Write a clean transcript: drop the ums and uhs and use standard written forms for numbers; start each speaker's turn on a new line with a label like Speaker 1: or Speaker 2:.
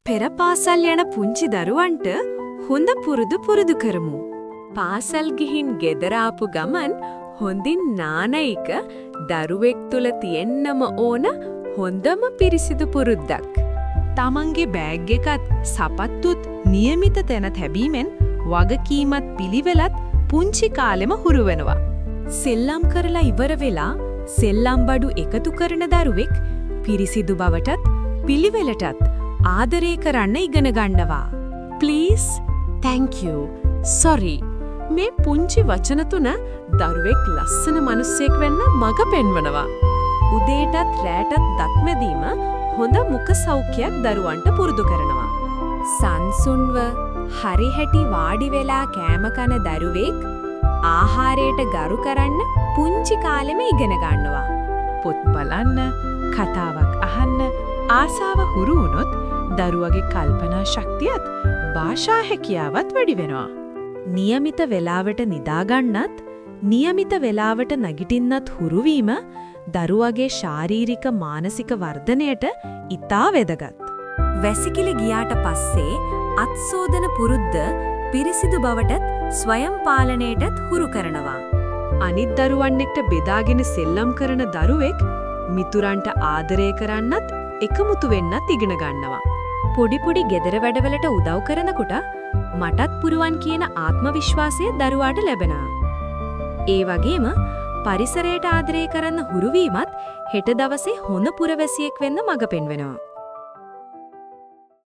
Speaker 1: පෙර පාසල් යන පුංචි දරුවන්ට හොඳ පුරුදු කරමු. පාසල් ගිහින් ගෙදර ආපු ගමන් හොඳින් නාන එක දරුවෙක් තුල තියෙන්නම ඕන හොඳම පිරිසිදු පුරුද්දක්.
Speaker 2: තමන්ගේ බෑග් එකත් සපත්තුත් નિયમિત තැන තැබීමෙන් වගකීමත් පිළිවෙලත් පුංචි කාලෙම හුරු වෙනවා.
Speaker 1: සෙල්ලම් කරලා ඉවර වෙලා සෙල්ලම් බඩු එකතු කරන දරුවෙක් පිරිසිදු බවටත් පිළිවෙලටත් ආදරය කරන්න ඉගෙන ගන්නවා.
Speaker 2: Please, thank you, sorry. මේ පුංචි වචන තුන දරුවෙක් ලස්සන මිනිසෙක් වෙන්න මඟ පෙන්වනවා.
Speaker 1: උදේටත් රැටත් දත් මැදීම හොඳ මුඛ සෞඛ්‍යයක් දරුවන්ට පුරුදු කරනවා. සංසුන්ව හරි හැටි වාඩි වෙලා කෑම කන දරුවෙක් ආහාරයට ගරු කරන්න පුංචි කාලෙම ඉගෙන ගන්නවා.
Speaker 2: පොත් බලන්න, කතාවක් අහන්න ආසාව හුරු වුණොත් දරුවගේ කල්පනා ශක්තියත් භාෂා හැකියාවත් වැඩි වෙනවා.
Speaker 1: નિયમિત වේලාවට නිදා ගන්නත්, નિયમિત වේලාවට නැගිටින්නත් හුරු වීම දරුවගේ ශාරීරික මානසික වර්ධනයට ඉතා වැදගත්. වැසිකිලි ගියාට පස්සේ අත්සෝදන පුරුද්ද පිරිසිදු බවටත් ස්වයං පාලනයටත් හුරු කරනවා.
Speaker 2: අනිත් දරුවන් එක්ක බෙදාගෙන සෙල්ලම් කරන දරුවෙක් මිතුරන්ට ආදරය කරන්නත් එකමුතු වෙන්නත් ඉගෙන ගන්නවා.
Speaker 1: පොඩි ගෙදර වැඩවලට උදව් කරනකොට මටත් පුරුවන් කියන ආත්ම විශ්වාසය දරුවාට ලැබෙනවා. ඒ වගේම පරිසරයට ආදරය කරන්න හුරු වීමත් හෙට දවසේ හොඳ පුරවැසියෙක් වෙන්න මඟ පෙන්වනවා.